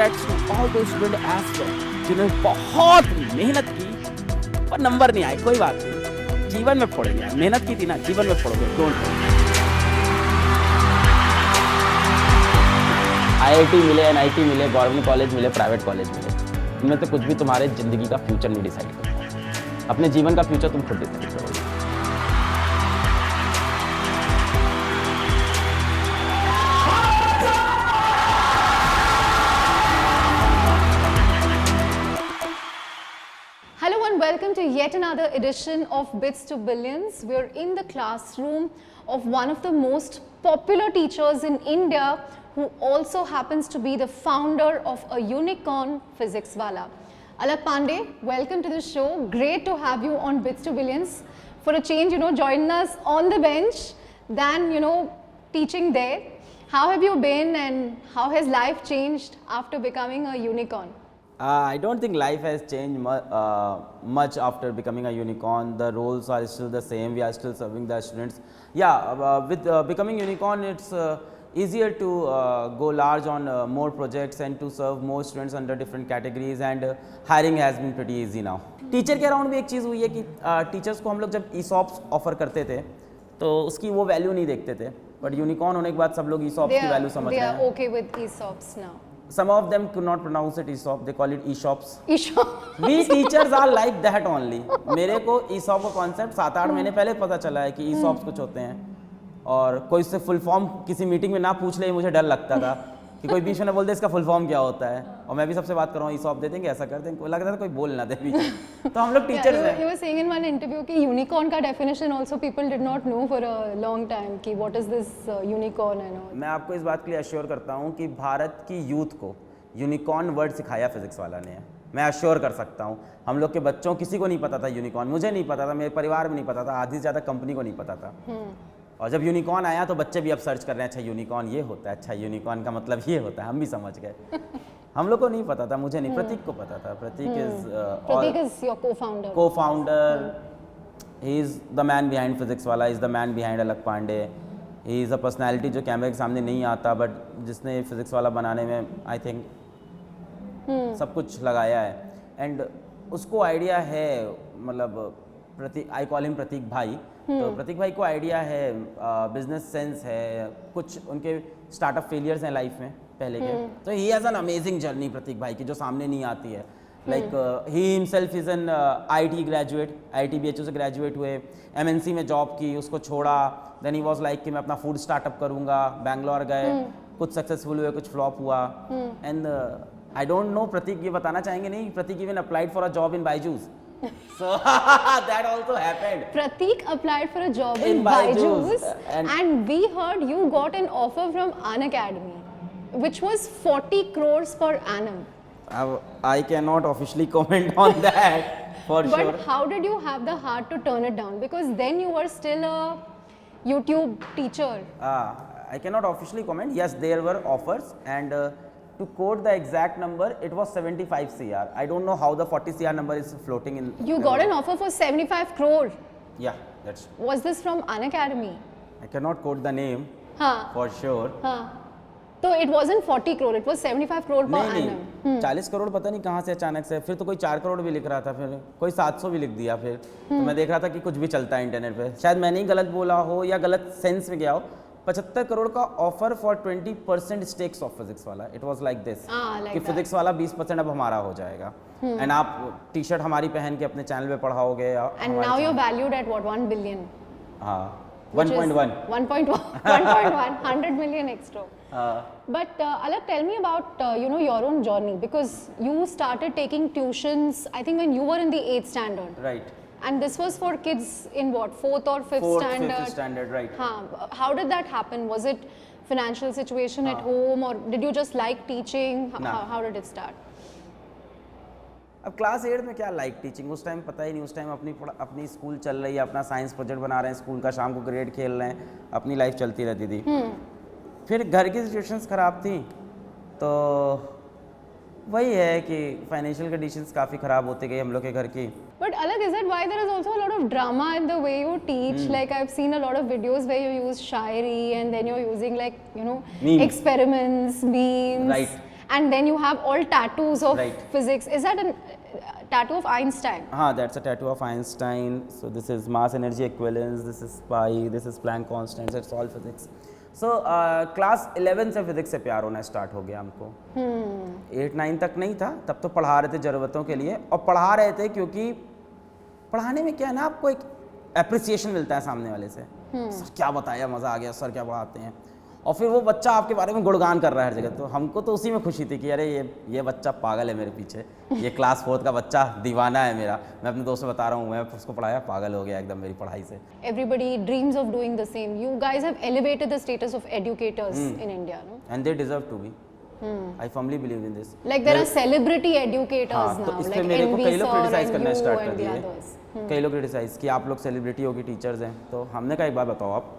Congrats to all those student as well जिन्होंने बहुत मेहनत की पर नंबर नहीं आए, कोई बात नहीं, जीवन में फोड़ेंगे, मेहनत की थी ना, जीवन में फोड़ोगे, डोंट वरी। IIT मिले, NIT मिले, गवर्नमेंट कॉलेज मिले, प्राइवेट कॉलेज मिले, इनमें तो कुछ भी तुम्हारे ज़िंदगी का फ्यूचर नहीं डिसाइड करता। अपने जीवन का फ्यूचर तुम खुद डिसाइड करोगे। Hello and welcome to yet another edition of Bits to Billions. We're in the classroom of one of the most popular teachers in India who also happens to be the founder of a unicorn physics wala. Alak Pandey, welcome to the show. Great to have you on Bits to Billions. For a change, joining us on the bench than, teaching there. How have you been and how has life changed after becoming a unicorn? I don't think life has changed much after becoming a unicorn. The roles are still the same. We are still serving the students. Yeah, with becoming unicorn, it's easier to go large on more projects and to serve more students under different categories, and hiring has been pretty easy now. Teacher के around भी एक चीज़ हुई है कि teachers को हम लोग जब ESOPs ऑफर करते थे तो उसकी वो वैल्यू नहीं देखते थे, बट यूनिकॉर्न होने के बाद सब लोग ESOPs की वैल्यू समझ रहे हैं. They are okay with ESOPs now. Some of them could not pronounce it ESOP, they call it eShops. ESOP. We teachers are like that only. मेरे को ESOP का कॉन्सेप्ट 7-8 महीने पहले पता चला है कि ESOPs कुछ होते हैं, और कोई उससे फुल फॉर्म किसी मीटिंग में ना पूछ ले, मुझे डर लगता था कि कोई बीच में बोल दे इसका फुल फॉर्म क्या होता है, और मैं भी सबसे बात कर रहा हूँ ESOP दे देंगे, ऐसा कर देंगे, कोई लगता था कोई बोल ना दे बीच में. तो हम लोग टीचर्स हैं. You were saying in one interview कि unicorn का definition also people did not know for a long time कि what is this unicorn and all. मैं आपको इस बात के लिए अश्योर करता हूँ कि भारत की यूथ को यूनिकॉर्न वर्ड सिखाया फिजिक्स वाला ने है. मैं अश्योर कर सकता हूँ, हम लोग के बच्चों किसी को नहीं पता था यूनिकॉर्न, मुझे नहीं पता था, मेरे परिवार में नहीं पता था, आधी से ज़्यादा कंपनी को नहीं पता था. और जब यूनिकॉर्न आया तो बच्चे भी अब सर्च कर रहे हैं, अच्छा यूनिकॉर्न ये होता है, अच्छा यूनिकॉर्न का मतलब ये होता है, हम भी समझ गए. हम लोग को नहीं पता था, मुझे नहीं, प्रतीक को पता था. प्रतीक is your co-founder. Co-founder. He is the man behind physics वाला, he is the man behind Alakh Pandey. He is a personality जो कैमरे के सामने नहीं आता, बट जिसने फिजिक्स वाला बनाने में आई थिंक सब कुछ लगाया है. एंड उसको आइडिया है, मतलब प्रतीक, आई कॉल हिम प्रतीक भाई. तो प्रतीक भाई को आइडिया है, बिजनेस सेंस है, कुछ उनके स्टार्टअप फेलियर्स हैं लाइफ में पहले के. तो ही has an amazing journey Prateek भाई की जो सामने नहीं आती है. Like he himself is an IIT graduate, IIT BHU से ग्रेजुएट हुए, MNC में जॉब की, उसको छोड़ा. देन ही वॉज लाइक कि मैं अपना फूड स्टार्टअप करूँगा. बैंगलोर गए, कुछ सक्सेसफुल हुए, कुछ फ्लॉप हुआ. And I don't know, Prateek ये बताना चाहेंगे नहीं, Prateek even applied for a job in Byju's. So that also happened. Prateek applied for a job in Byju's and we heard you got an offer from Unacademy, which was 40 crores per annum. I cannot officially comment on that for sure. But how did you have the heart to turn it down? Because then you were still a YouTube teacher. I cannot officially comment. Yes, there were offers, and to quote the exact number, it was 75 CR. I don't know how the 40 CR number is floating in. You got an offer for 75 crore. Yeah, that's. Was this from Unacademy? I cannot quote the name for sure. तो it wasn't 40 crore, it was 75 crore per annum. 40 crore पता नहीं कहाँ से अचानक से. फिर तो कोई 4 करोड़ भी लिख रहा था, फिर कोई 700 भी लिख दिया. फिर तो मैं देख रहा था कि कुछ भी चलता है इंटरनेट पे. शायद मैंने ही गलत बोला हो या गलत सेंस में गया हो. 75 करोड़ का offer for 20% stakes of physics वाला. इट वाज लाइक दिस कि फिजिक्स वाला 20% अब हमारा हो जाएगा, एंड आप टी शर्ट हमारी पहन के अपने चैनल पे पढ़ाओगे. And now you are valued at what 1 billion. हाँ, 1.1 100 million extra. But Alak, tell me about your own journey, because you started taking tuitions I think when you were in the 8th standard. Right. And this was for kids in what, 4th or 5th standard? 5th standard, right. How did that happen? Was it financial situation at home, or did you just like teaching? How did it start? अब class 8 में क्या like teaching, उस time पता ही नहीं. उस time अपनी school चल रही है, अपना साइंस प्रोजेक्ट बना रहे हैं स्कूल का, शाम को क्रिकेट खेल रहे हैं, अपनी लाइफ चलती रहती थी. फिर घर की सिचुएशंस ख़राब थी, तो वही है कि फाइनेंशियल कंडीशंस काफ़ी ख़राब होती गई हम लोग के घर की. But Alak, is that why there is also a lot of drama in the way you teach? Like I've seen a lot of videos where you use shairi and then you're using like, Memes. experiments, memes. Right. and then you have all tattoos of Right. physics. Is that a tattoo of Einstein? हाँ, that's a tattoo of Einstein. So this is mass energy equivalence, this is pi, this is Planck constants, it's all physics. So class 11 से physics से प्यार होना start हो गया हमको। 8-9 तक नहीं था, तब तो पढ़ा रहे थे ज़रूरतों के लिए, और पढ़ा रहे थे क्योंकि पढ़ाने में क्या है ना, आपको एक एप्रिसिएशन मिलता है सामने वाले से। सर क्या बताया, मज़ा आ गया, सर क्या पढ़ाते हैं, और फिर वो बच्चा आपके बारे में गुणगान कर रहा है हर जगह। तो हमको तो उसी में खुशी थी कि अरे ये बच्चा पागल है मेरे पीछे, ये क्लास 4 का बच्चा दीवाना है मेरा। मैं अपने दोस्त से बता रहा हूँ, मैं उसको पढ़ाया, पागल हो गया एकदम मेरी पढ़ाई से। Everybody dreams of doing the same. You guys have elevated the status of educators in India, no? And they deserve to be. I firmly believe in this. Like there are celebrity educators हाँ, तो now, इस पे like मेरे को NV कई लोग sir criticise and करना you start कर and the दिए। others. कई लोग क्रिटिसाइज कि आप लोग सेलिब्रिटी हो कि टीचर्स हैं। तो हमने कहा एक बात बताओ, आप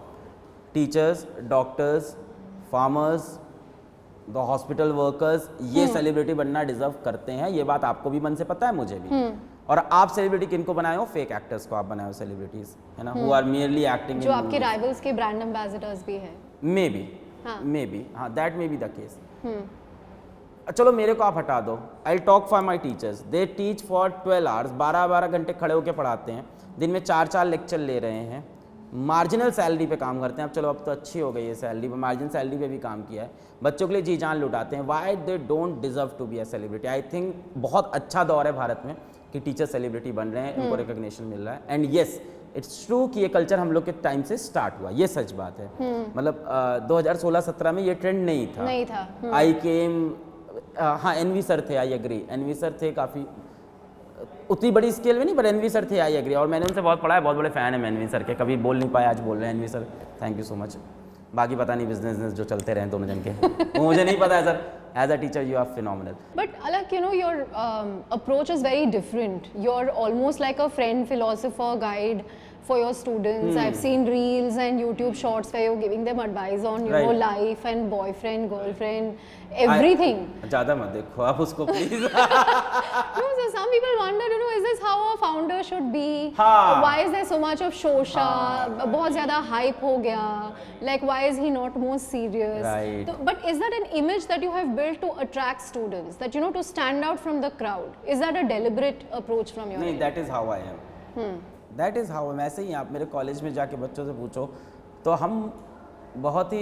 teachers, doctors, farmers, the hospital workers, ये सेलिब्रिटी बनना डिजर्व करते हैं। ये बात आपको भी मन से पता है, मुझे भी। और आप सेलिब्रिटी किनको बनाए हो? फेक एक्टर्स को आप बनाए हो सेलिब्रिटीज, है ना, हु आर मियरली एक्टिंग। जो आपके राइवल्स के ब्रांड एम्बेसडर्स भी हैं। मे बी हाँ, that may be the case. चलो मेरे को आप हटा दो, I talk for my teachers, they teach for 12 hours, 12-12 घंटे खड़े होकर पढ़ाते हैं, दिन में 4-4 लेक्चर ले रहे हैं, मार्जिनल सैलरी पे काम करते हैं। अब चलो अब तो अच्छी हो गई है सैलरी, मार्जिनल सैलरी पे भी काम किया है, बच्चों के लिए जी जान लुटाते हैं। Why they don't deserve to be a celebrity? I think बहुत अच्छा दौर है भारत में कि टीचर सेलिब्रिटी बन रहे हैं, उनको रिकॉग्निशन मिल रहा है। एंड येस, इट्स ट्रू कि ये कल्चर हम लोग के टाइम से स्टार्ट हुआ, ये सच बात है। मतलब 2016-17 में ये ट्रेंड नहीं था। आई केम, हाँ एनवी सर थे, आई एग्री, एनवी सर थे, काफ़ी उतनी बड़ी स्केल में नहीं, पर एनवी सर थे, आई एग्री। और मैंने उनसे बहुत पढ़ा है, बहुत बड़े फ़ैन है मैं एनवी सर के, कभी बोल नहीं पाए, आज बोल रहे हैं NV sir, thank you so much. बाकी पता नहीं बिजनेस जो चलते रहे दोनों जन के, वो मुझे नहीं पता है sir. As a teacher you are phenomenal. But Alak, you know, your approach is very different. You're almost like a friend, philosopher, guide for your students. I've seen reels and YouTube shorts where you're giving them advice on, you know, Right. life and boyfriend, girlfriend, everything. ज़्यादा मत देखो आप उसको please. No, so some people wonder, you know, is this how a founder should be? हाँ. Why is there so much of shosha? बहुत ज़्यादा hype हो गया. Like, why is he not more serious? Right. So, but is that an image that you have built to attract students? That, you know, to stand out from the crowd? Is that a deliberate approach from your नहीं, end? That is how I am, that is how. ऐसे ही आप मेरे college में जाके बच्चों से पूछो तो हम बहुत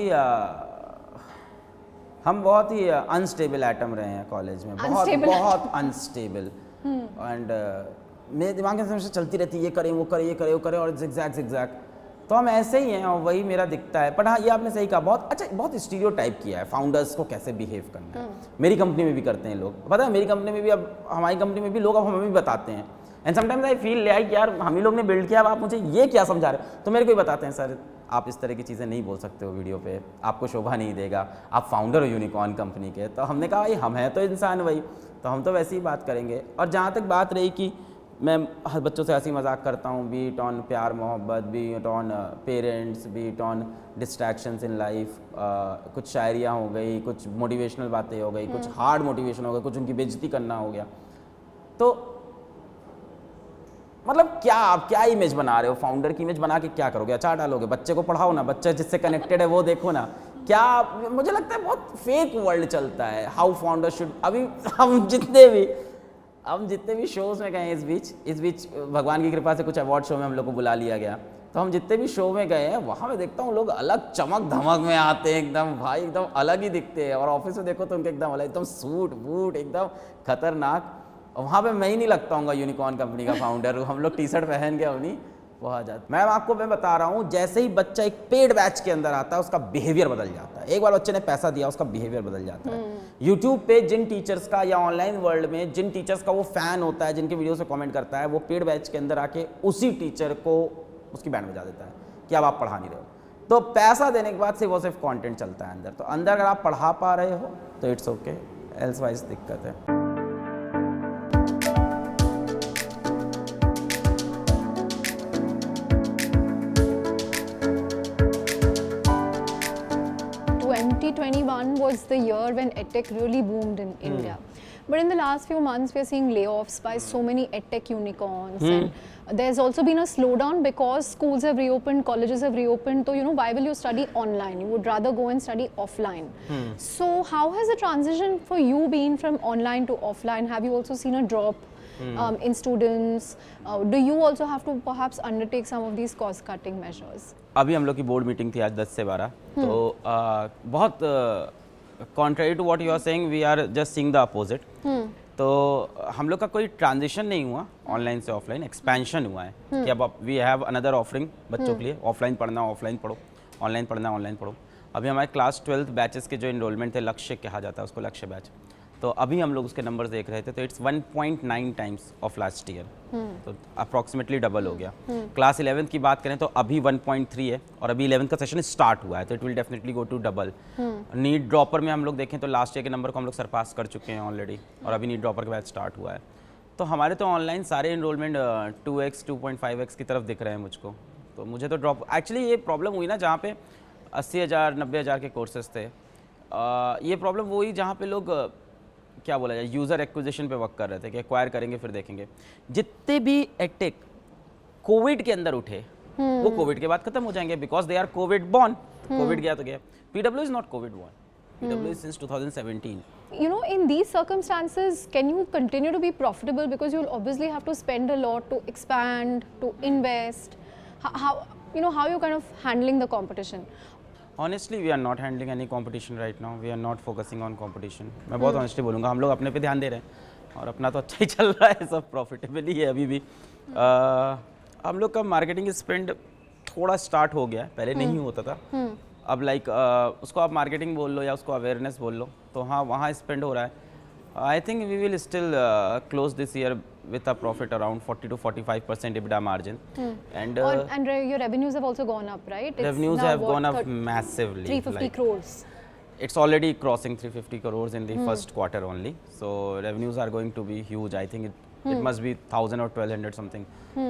ही अनस्टेबल एटम रहे हैं कॉलेज में, बहुत Unstable बहुत अनस्टेबल। एंड मेरे दिमाग में हमेशा चलती रहती है, ये करें वो करें, ये करें वो करें, और zigzag। तो हम ऐसे ही हैं और वही मेरा दिखता है। पर हाँ, ये आपने सही कहा, बहुत अच्छा, बहुत स्टीरियोटाइप किया है फाउंडर्स को कैसे बिहेव करना है। मेरी कंपनी में भी करते हैं लोग, पता है मेरी कंपनी में भी, अब हमारी कंपनी में भी लोग अब हमें भी बताते हैं। And sometimes I feel like यार हम ही लोग ने बिल्ड किया, अब आप मुझे ये क्या समझा रहे हो? तो मेरे को ही बताते हैं, सर आप इस तरह की चीज़ें नहीं बोल सकते हो वीडियो पे, आपको शोभा नहीं देगा, आप फाउंडर हो यूनिकॉर्न कंपनी के। तो हमने कहा भाई हम हैं तो इंसान वही, तो हम तो वैसे ही बात करेंगे। और जहाँ तक बात रही कि मैं हर बच्चों से हंसी मजाक करता हूँ, बी इट ऑन प्यार मोहब्बत, B it on parents, B it on distractions in life, कुछ शायरियाँ हो गई, कुछ मोटिवेशनल बातें हो गई, कुछ हार्ड मोटिवेशन हो गई, कुछ उनकी बेइज्जती करना हो गया। तो मतलब क्या आप क्या इमेज बना रहे हो? फाउंडर की इमेज बना के क्या करोगे? अचार डालोगे? बच्चे को पढ़ाओ ना, बच्चा जिससे कनेक्टेड है वो देखो ना। क्या मुझे लगता है बहुत फेक वर्ल्ड चलता है, हाउ फाउंडर शुड। अभी हम जितने भी शोज़ में गए इस बीच भगवान की कृपा से कुछ अवार्ड शो में हम लोग को बुला लिया गया, तो हम जितने भी शो में गए हैं वहाँ मैं देखता हूँ लोग अलग चमक धमक में आते हैं, एकदम भाई एकदम अलग ही दिखते हैं। और ऑफिस में देखो तो उनके एकदम अलग, एकदम सूट बूट एकदम खतरनाक। वहाँ पे मैं ही नहीं लगता हूँ यूनिकॉर्न कंपनी का फाउंडर, हम लोग टी शर्ट पहन के अपनी बहुत जाते। मैं बता रहा हूँ, जैसे ही बच्चा एक पेड बैच के अंदर आता है उसका बिहेवियर बदल जाता है। एक बार बच्चे ने पैसा दिया उसका बिहेवियर बदल जाता है। यूट्यूब पे जिन टीचर्स का या ऑनलाइन वर्ल्ड में जिन टीचर्स का वो फैन होता है, जिनके वीडियो से कमेंट करता है, वो पेड बैच के अंदर आके उसी टीचर को उसकी बैंड बजा देता है कि अब आप पढ़ा नहीं रहे हो। तो पैसा देने के बाद सिर्फ कॉन्टेंट चलता है अंदर। तो अंदर अगर आप पढ़ा पा रहे हो तो इट्स ओके, एल्स वाइज दिक्कत है। '21 was the year when EdTech really boomed in India. But in the last few months, we are seeing layoffs by so many edtech unicorns, and there's also been a slowdown because schools have reopened, colleges have reopened. So why will you study online? You would rather go and study offline. So how has the transition for you been from online to offline? Have you also seen a drop in students? Do you also have to perhaps undertake some of these cost-cutting measures? अभी हम लोग की board meeting थी आज 10 से 12, तो बहुत contrary to what you are saying, we are just seeing the opposite. तो हम लोग का कोई ट्रांजिशन नहीं हुआ ऑनलाइन से ऑफलाइन, एक्सपेंशन हुआ है कि अब वी हैव अनदर ऑफरिंग बच्चों के लिए, ऑफलाइन पढ़ना ऑफलाइन पढ़ो, ऑनलाइन पढ़ना ऑनलाइन पढ़ो। अभी हमारे क्लास 12th बैचेस के जो इनरोलमेंट थे, लक्ष्य कहा जाता है उसको, लक्ष्य बैच, तो अभी हम लोग उसके नंबर्स देख रहे थे, तो it's 1.9 times of last year, तो अप्रॉक्सीमेटली डबल हो गया। क्लास 11th की बात करें तो अभी 1.3 है, और अभी 11th का सेशन स्टार्ट हुआ है, तो it will definitely go to double. NEET dropper में हम लोग देखें तो लास्ट ईयर के नंबर को हम लोग सरपास कर चुके हैं ऑलरेडी, और अभी नीट ड्रॉपर के बाद स्टार्ट हुआ है। तो हमारे तो ऑनलाइन सारे इनरोलमेंट 2x 2.5x की तरफ दिख रहे हैं मुझको। तो मुझे तो ड्रॉप, एक्चुअली ये प्रॉब्लम हुई ना जहाँ पे 80,000 90,000 के कोर्सेज थे, ये प्रॉब्लम वो हुई जहाँ पे लोग क्या बोला जाए, यूज़र एक्विजिशन पे वर्क कर रहे थे कि एक्वायर करेंगे फिर देखेंगे। जितने भी एडटेक कोविड के अंदर उठे वो कोविड के बाद खत्म हो जाएंगे, because they are Covid born. Covid गया तो गया। PW is not Covid born, PW is since 2017। In these circumstances, can you continue to be profitable, because you'll obviously have to spend a lot to expand, to invest? How you kind of handling the competition? Honestly, we are not handling any competition right now. We are not focusing on competition. मैं बहुत honestly बोलूँगा, हम लोग अपने पे ध्यान दे रहे हैं और अपना तो अच्छा ही चल रहा है, सब प्रॉफिटेबल ही है अभी भी। हम लोग का मार्केटिंग स्पेंड थोड़ा स्टार्ट हो गया है, पहले नहीं होता था। अब लाइक उसको आप मार्केटिंग बोल लो या उसको अवेयरनेस बोल लो, तो हाँ वहाँ स्पेंड हो रहा है। I think we will still close this year with a profit around 40 to 45% EBITDA margin. And your revenues have also gone up, right? It's revenues now have gone up massively. 350 crores. It's already crossing 350 crores in the first quarter only. So revenues are going to be huge. I think it must be 1,000 or 1,200 something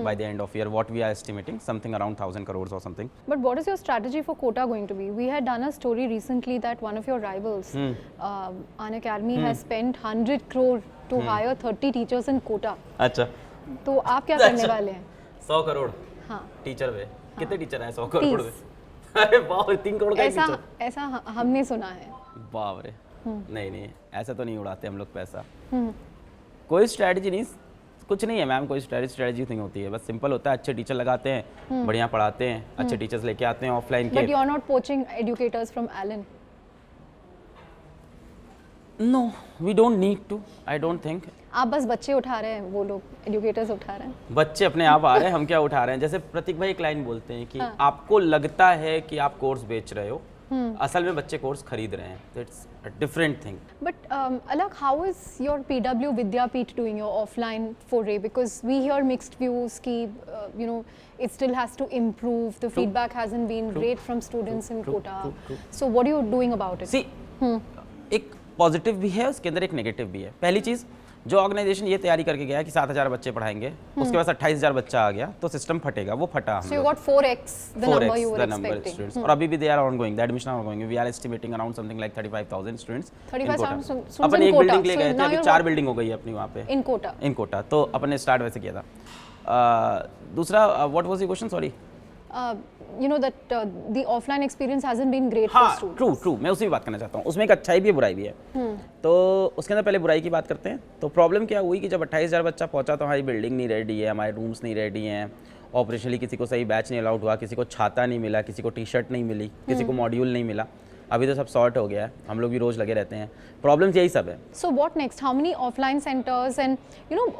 by the end of year. What we are estimating, something around 1,000 crores or something. But what is your strategy for Kota going to be? We had done a story recently that one of your rivals, Unacademy, has spent 100 crore to hire 30 teachers in Kota. अच्छा। तो आप क्या करने वाले हैं? 100 करोड़। हाँ। Teacher पे कितने टीचर हैं 100 करोड़ में? अरे वाह, 3 करोड़ का टीचर। ऐसा हमने सुना है। बाप रे। नहीं ऐसा तो नहीं उड़ाते हम लोग पैसा। कोई स्ट्रैटेजी नहीं, कुछ नहीं है मैम, कोई स्ट्रैटेजी नहीं होती है, बस सिंपल होता है, अच्छे टीचर लगाते हैं, बढ़िया पढ़ाते हैं, अच्छे टीचर्स लेके आते हैं ऑफलाइन के। But you are not poaching educators from Allen. No, we don't need to. I don't think. आप बस बच्चे उठा रहे हैं, वो लोग एजुकेटर्स उठा रहे हैं। बच्चे अपने आप आ रहे हैं, हम क्या उठा रहे हैं। जैसे प्रतीक भाई एक लाइन बोलते हैं कि आपको लगता है कि आप कोर्स बेच रहे हो, असल में बच्चे कोर्स खरीद रहे हैं। That's a different thing. But Alak, how is your PW Vidyapeeth doing, your offline foray? Because we hear mixed views कि it still has to improve. The feedback hasn't been great from students in Kota. So what are you doing about it? See, एक positive भी है उसके अंदर, एक negative भी है। पहली चीज़, जो ऑर्गेनाइजेशन ये तैयारी करके गया कि 7,000 बच्चे पढ़ाएंगे, उसके बाद 28,000 बच्चा आ गया तो सिस्टम फटेगा, वो फटा। So you got 4x the number you were expecting. और अभी भी they are ongoing, the admission are ongoing. We are estimating around something like 35,000 students. 35,000 students upon in एक Kota. बिल्डिंग ले So गए थे, now अभी you're 4 बिल्डिंग हो गई है अपनी वहाँ पे। in Kota. इन कोटा, तो अपन ने स्टार्ट वैसे किया था। दूसरा, what was the question? Sorry. That the offline experience hasn't been great for हाँ, students. ट्रू, मैं उसी की बात करना चाहता हूँ। उसमें एक अच्छाई भी है, बुराई भी है। तो उसके अंदर पहले बुराई की बात करते हैं। तो प्रॉब्लम क्या हुई कि जब 28,000 बच्चा पहुंचा तो हमारी बिल्डिंग नहीं रेडी है, हमारे रूम्स नहीं रेडी हैं, ऑपरेशनली किसी को सही बैच नहीं अलाउड हुआ, किसी को छाता नहीं मिला, किसी को टी शर्ट नहीं मिली, किसी को मॉड्यूल नहीं मिला। अभी तो सब सॉर्ट हो गया है, हम लोग भी रोज़ लगे रहते हैं। प्रॉब्लम्स यही सब है। So what next? How many offline centers, and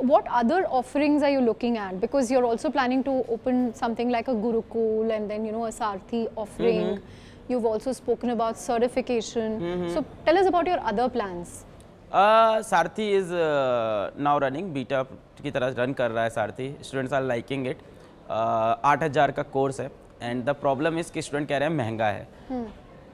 what other offerings are you looking at? Because you're also planning to open something like a Gurukul and then a Sarthi offering. You've also spoken about certification. So tell us about your other plans. Sarathi is now running, beta की तरह run कर रहा है सारथी। Students are liking it. 8,000 का course है and the problem is कि student कह रहे हैं महंगा है।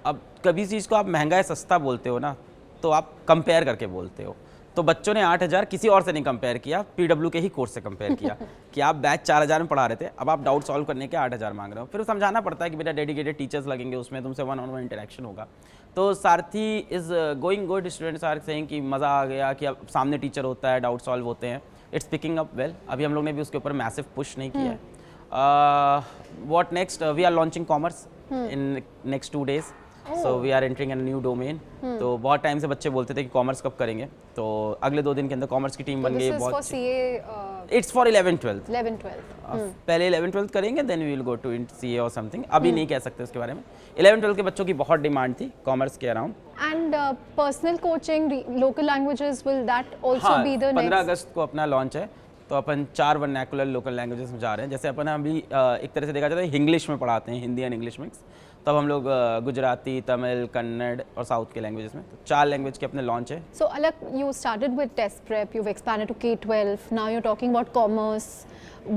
अब कभी चीज़ को आप महंगा है सस्ता बोलते हो ना, तो आप कंपेयर करके बोलते हो। तो तो बच्चों ने 8,000 किसी और से नहीं कंपेयर किया, पीडब्ल्यू के ही कोर्स से कंपेयर किया कि आप बैच 4,000 में पढ़ा रहे थे, अब आप डाउट सॉल्व करने के 8,000 मांग रहे हो। फिर समझाना पड़ता है कि बेटा डेडिकेटेड टीचर्स लगेंगे, उसमें तुमसे 1-on-1 इंटरेक्शन होगा। तो Saarthi is going good, students are saying कि मज़ा आ गया कि अब सामने टीचर होता है, डाउट सॉल्व होते हैं, इट्स पिकिंग अप वेल। अभी हम लोग ने भी उसके ऊपर मैसिव पुश नहीं किया है। What next, we are launching commerce in next 2 days, so we are entering an new domain. तो बहुत टाइम से बच्चे बोलते थे कि कॉमर्स कब करेंगे, तो अगले 2 दिन के अंदर कॉमर्स की टीम बन गई। बहुत इट्स फॉर 11-12 पहले 11-12 करेंगे, then we will go to CA और समथिंग, अभी नहीं कह सकते उसके बारे में। 11-12 के बच्चों की बहुत डिमांड थी कॉमर्स के around. And personal coaching local languages, will that also be the next? 15 अगस्त को अपना लॉन्च है, तो अपन 4 वर्नैकुलर लोकल लैंग्वेजेस में जा रहे हैं। जैसे अपन अभी एक तरह से देखा जाता है इंग्लिश में पढ़ाते हैं, हिंदी एंड इंग्लिश मिक्स, तब हम लोग गुजराती, तमिल, कन्नड़ और साउथ के लैंग्वेजेस में, तो 4 लैंग्वेज के अपने लॉन्च है। So Alak, you started with test prep, you've expanded to K-12, now you're talking about commerce.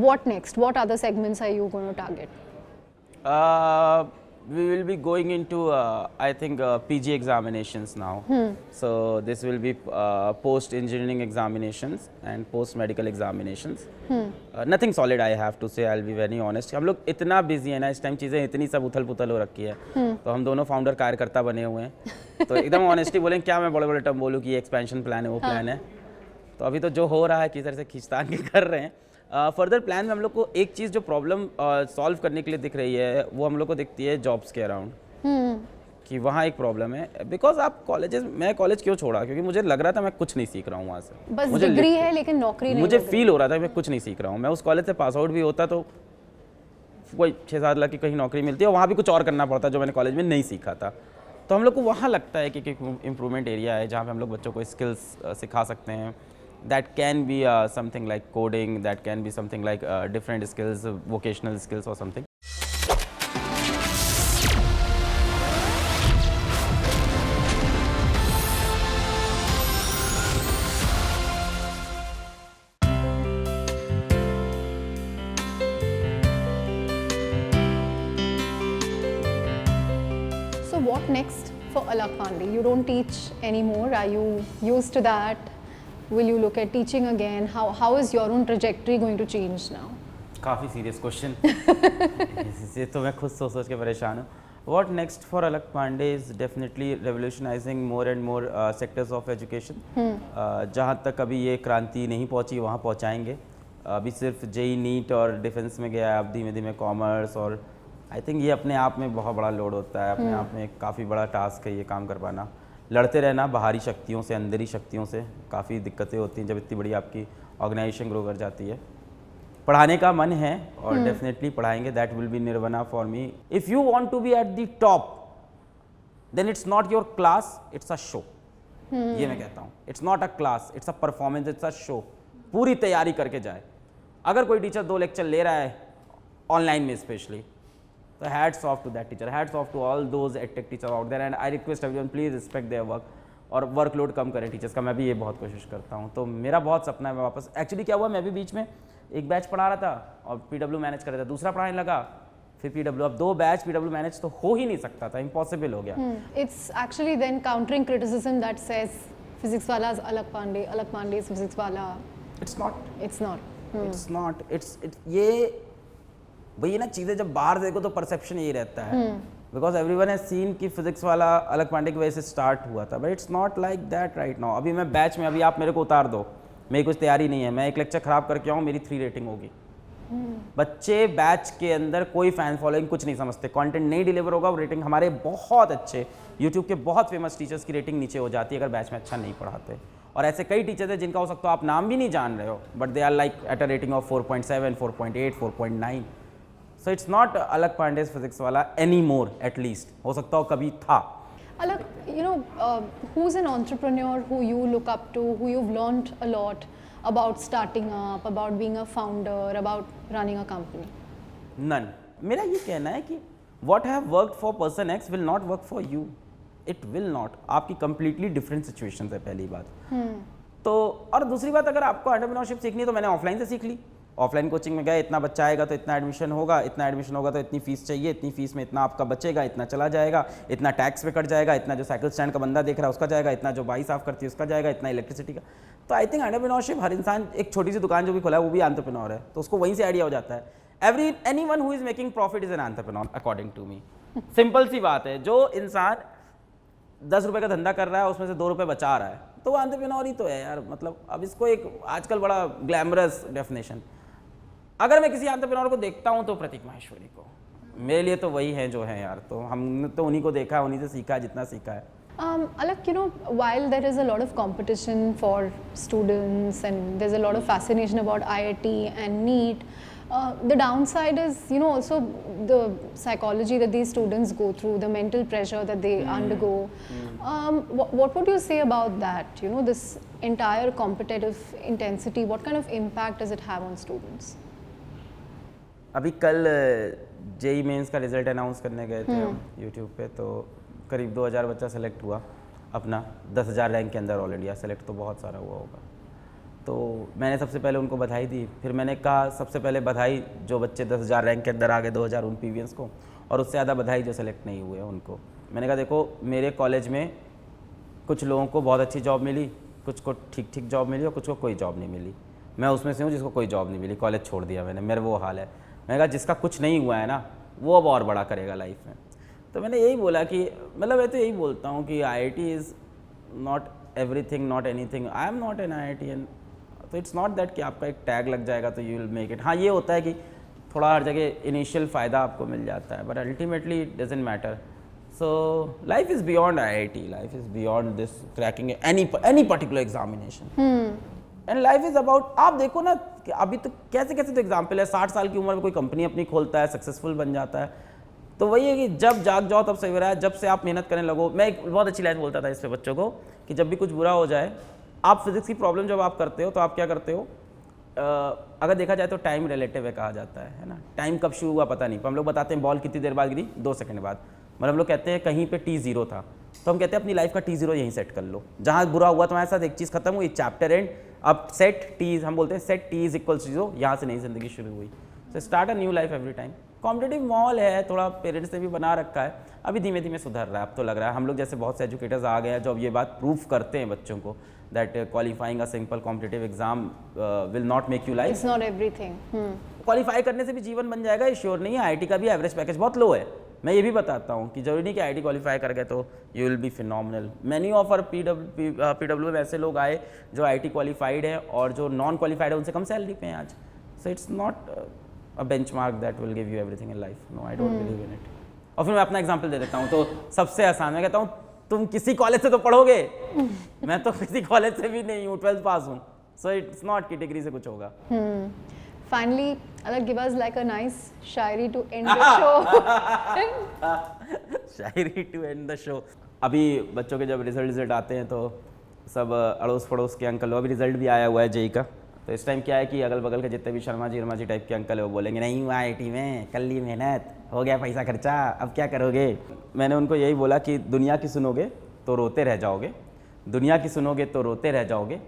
What next? What other segments are you going to target? We will be going into I think PG examinations now. So this will be post engineering examinations and post medical examinations. Nothing solid, I have to say, I'll be very honest. हम लोग इतना busy है ना इस time, चीज़ें इतनी सब उथल पुथल हो रखी है, तो हम दोनों फाउंडर कार्यकर्ता बने हुए हैं। तो एकदम ऑनेस्टली बोलें, क्या मैं बड़े बड़े टर्म बोलूँ कि ये एक्सपेंशन प्लान है, वो प्लान है, तो अभी तो जो हो रहा है किस तरह से खींचतान के कर रहे हैं। फर्दर प्लान में हम लोग को एक चीज़ जो प्रॉब्लम सॉल्व करने के लिए दिख रही है, वो हम लोग को दिखती है जॉब्स के अराउंड, कि वहाँ एक प्रॉब्लम है। बिकॉज आप कॉलेजेस, मैं कॉलेज क्यों छोड़ा, क्योंकि मुझे लग रहा था मैं कुछ नहीं सीख रहा हूँ वहाँ से, बस डिग्री है लेकिन नौकरी नहीं। मुझे फील हो रहा था कि मैं कुछ नहीं सीख रहा हूँ। मैं उस कॉलेज से पास आउट भी होता तो कोई 6-7 लाख की कहीं नौकरी मिलती है, और वहाँ भी कुछ और करना पड़ता जो मैंने कॉलेज में नहीं सीखा था। तो हम लोग को वहाँ लगता है कि इम्प्रूवमेंट एरिया है जहाँ पे हम लोग बच्चों को स्किल्स सिखा सकते हैं। That can be something like coding, that can be something like different skills, vocational skills or something. So what next for Alak Pandey? You don't teach anymore. Are you used to that? Will you look at teaching again? How is your own trajectory going to change now? काफ़ी serious question इससे तो मैं खुद सोच के परेशान हूँ। What next for Alak Pandey is definitely revolutionizing more and more sectors of education. जहाँ तक अभी ये क्रांति नहीं पहुँची वहाँ पहुँचाएंगे। अभी सिर्फ जेई नीट और डिफेंस में गया, अब धीमे धीमे कॉमर्स, और आई थिंक ये अपने आप में बहुत बड़ा लोड होता है, अपने आप में काफ़ी बड़ा टास्क है ये काम कर पाना। लड़ते रहना बाहरी शक्तियों से, अंदरी शक्तियों से, काफ़ी दिक्कतें होती हैं जब इतनी बड़ी आपकी ऑर्गेनाइजेशन ग्रो कर जाती है। पढ़ाने का मन है और डेफिनेटली पढ़ाएंगे, that will be nirvana for me. If you want to be at the top, then it's not your class, it's a show. ये मैं कहता हूँ, it's not a class, it's a performance, it's a show. पूरी तैयारी करके जाए। अगर कोई टीचर 2 लेक्चर ले रहा है ऑनलाइन में specially, so hats off to that teacher, hats off to all those edtech teachers out there, and I request everyone please respect their work और वर्कलोड कम करें टीचर्स का। मैं भी ये बहुत कोशिश करता हूँ। तो मेरा बहुत सपना है मैं वापस, एक्चुअली क्या हुआ, मैं भी बीच में एक बैच पढ़ा रहा था और पीडब्ल्यू मैनेज कर रहा था, दूसरा पढ़ाने लगा, फिर पीडब्ल्यू, अब 2 बैच पीडब्ल्यू मैनेज तो हो ही नहीं सकता था, इम्पॉसिबल हो गया। It's actually then countering criticism that says physics wala is Alak Pandey, Alak Pandey is physics wala. It's not. It's not. It's not. It's ये भई ना चीज़ें जब बाहर देखो तो परसेप्शन यही रहता है, बिकॉज एवरीवन हैज सीन कि फिजिक्स वाला अलक पांडे की वजह से स्टार्ट हुआ था, but it's not like that right now. अभी मैं बैच में, अभी आप मेरे को उतार दो, मेरी कुछ तैयारी नहीं है, मैं एक लेक्चर खराब करके आऊँ, मेरी 3 रेटिंग होगी। बच्चे बैच के अंदर कोई फैन फॉलोइंग कुछ नहीं समझते, कंटेंट नहीं डिलीवर होगा, वो रेटिंग हमारे बहुत अच्छे यूट्यूब के बहुत फेमस टीचर्स की रेटिंग नीचे हो जाती है अगर बैच में अच्छा नहीं पढ़ाते। और ऐसे कई टीचर्स हैं जिनका हो सकता है आप नाम भी नहीं जान रहे हो, but they are like at a rating of 4.7, 4.8, 4.9। So it's not Alakh Pandey's physics वाला एनी मोर, एटलीस्ट हो सकता हो कभी था। Alak, you know, who's an entrepreneur who you look up to, who you've learned a lot about starting up, about being a founder, about running a company? None. मेरा ये कहना है कि what have worked for person X will not work for you. It will not. आपकी completely different situations है, पहली बात। तो और दूसरी बात, अगर आपको एंटरप्रेन्योरशिप सीखनी है तो मैंने ऑफलाइन से सीख ली, ऑफलाइन कोचिंग में गए, इतना बच्चा आएगा तो इतना एडमिशन होगा, इतना एडमिशन होगा तो इतनी फीस चाहिए, इतनी फीस में इतना आपका बचेगा, इतना चला जाएगा, इतना टैक्स पे कट जाएगा, इतना जो साइकिल स्टैंड का बंदा देख रहा है उसका जाएगा, इतना जो बाई साफ करती है उसका जाएगा, इतना इलेक्ट्रिसिटी का। तो आई थिंक एंटरप्रेन्योरशिप, हर इंसान, एक छोटी सी दुकान जो भी खोला है वो भी एंटरप्रेन्योर है, तो उसको वहीं से आइडिया हो जाता है। Anyone who is making profit is an entrepreneur according to me. Simple सी बात है, जो इंसान 10 रुपये का धंधा कर रहा है उसमें से 2 रुपये बचा रहा है तो वो एंटरप्रेन्योर ही तो है यार। मतलब अब इसको एक आजकल बड़ा ग्लैमरस डेफिनेशन, अगर मैं किसी एंटरप्रेन्योर को देखता हूँ तो प्रतीक माहेश्वरी को, मेरे लिए तो वही है जो है यार। तो हमने तो उन्हीं को देखा है, उन्हीं से सीखा है जितना सीखा है। Alak, you know, while there is a lot of competition for students and there's a lot of fascination about IIT and NEET, the downside is, you know, also the psychology that these students go through, the mental pressure that they undergo. What would you say about that? You know, this entire competitive intensity, what kind of impact does it have on students? अभी कल JEE mains का result announce करने गए थे हम YouTube पे, तो करीब 2000 बच्चा सेलेक्ट हुआ अपना 10,000 रैंक के अंदर। ऑल इंडिया सेलेक्ट तो बहुत सारा हुआ होगा। तो मैंने सबसे पहले उनको बधाई दी, फिर मैंने कहा सबसे पहले बधाई जो बच्चे 10,000 रैंक के अंदर आ गए 2000 उन पीवीएंस को, और उससे ज़्यादा बधाई जो सेलेक्ट नहीं हुए उनको। मैंने कहा देखो, मेरे कॉलेज में कुछ लोगों को बहुत अच्छी जॉब मिली, कुछ को ठीक ठीक जॉब मिली और कुछ को कोई जॉब नहीं मिली। मैं उसमें से हूँ जिसको कोई जॉब नहीं मिली, कॉलेज छोड़ दिया मैंने, मेरा वो हाल है। मैंने कहा जिसका कुछ नहीं हुआ है ना वो अब और बड़ा करेगा लाइफ में। तो मैंने यही बोला कि मतलब मैं तो यही बोलता हूँ कि IIT is not everything, not anything. I am not an IITian, तो इट्स नॉट दैट कि आपका एक टैग लग जाएगा तो यू विल मेक इट। हाँ, ये होता है कि थोड़ा हर जगह इनिशियल फ़ायदा आपको मिल जाता है, but ultimately it doesn't matter. So life is beyond IIT, life is beyond this cracking any particular examination. And life is about, आप देखो ना कि अभी तो कैसे कैसे तो एग्जाम्पल है, 60 साल की उम्र में कोई कंपनी अपनी खोलता है, सक्सेसफुल बन जाता है। तो वही है कि जब जाग जाओ तब सही हो रहा है, जब से आप मेहनत करने लगो। मैं एक बहुत अच्छी लाइन बोलता था इस पे बच्चों को कि जब भी कुछ बुरा हो जाए, आप फिजिक्स की प्रॉब्लम जब आप करते हो तो आप क्या करते हो, अगर देखा जाए तो टाइम रिलेटिव है कहा जाता है ना। टाइम कब शुरू हुआ पता नहीं, तो हम लोग बताते हैं बॉल कितनी देर बाद गिरी, 2 सेकंड बाद। मतलब हम लोग कहते हैं कहीं पे T0 था, तो हम कहते हैं अपनी लाइफ का T0 यहीं सेट कर लो। जहाँ बुरा हुआ तुम्हारे साथ एक चीज़ खत्म हुई, चैप्टर एंड, अब सेट टी, हम बोलते हैं सेट T इज इक्वल 0, यहाँ से नई जिंदगी शुरू हुई। So start a new life every time. Competitive माहौल है, थोड़ा पेरेंट्स ने भी बना रखा है, अभी धीमे धीमे सुधर रहा है। अब तो लग रहा है हम लोग जैसे बहुत से एजुकेटर्स आ गए हैं जो अब ये बात प्रूफ करते हैं बच्चों को that qualifying a simple competitive exam will not make you life. It's not everything. Qualify करने से भी जीवन बन जाएगा, ये श्योर नहीं है। IIT का भी एवरेज पैकेज बहुत लो है, मैं ये भी बताता हूँ कि जरूरी नहीं कि IIT क्वालिफाई कर गए तो you will be phenomenal. Many of our PW में ऐसे लोग आए जो IIT क्वालिफाइड है और जो नॉन क्वालिफाइड है उनसे कम सैलरी पे हैं आज। So it's not a benchmark that will give you everything in life. No, I don't believe in it. और फिर मैं अपना एग्जाम्पल दे देता हूँ, तो सबसे आसान मैं कहता हूँ तुम किसी कॉलेज से तो पढ़ोगे, मैं तो किसी कॉलेज से भी नहीं हूँ, 12th पास हूँ। सो इट्स नॉट कि डिग्री से कुछ होगा। Finally, Alak, give us like a nice shayari to end the show. Shayari to end the show. अभी बच्चों के जब रिजल्ट आते हैं तो सब अड़ोस पड़ोस के अंकल, अभी रिजल्ट भी आया हुआ है जेई का, तो इस टाइम क्या है कि अगल बगल के जितने भी शर्मा जी टाइप के अंकल है वो बोलेंगे नहीं हुआ IIT में, कर ली मेहनत, हो गया पैसा खर्चा, अब क्या करोगे। मैंने उनको यही बोला कि दुनिया की सुनोगे तो रोते रह जाओगे, दुनिया की सुनोगे तो रोते रह जाओगे,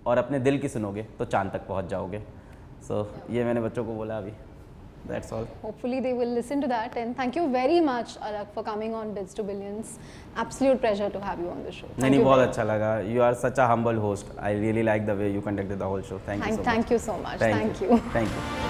और अपने दिल की सुनोगे तो चांद तक पहुंच जाओगे। सो ये मैंने बच्चों को बोला अभी। That's all. Hopefully they will listen to that, and thank you very much, Alak, for coming on Bits to Billions. Absolute pleasure to have you on the show. नहीं, बहुत अच्छा लगा। You are such a humble host. I really like the way you conducted the whole show. Thank you so much. Thank you so much. Thank you. Thank you.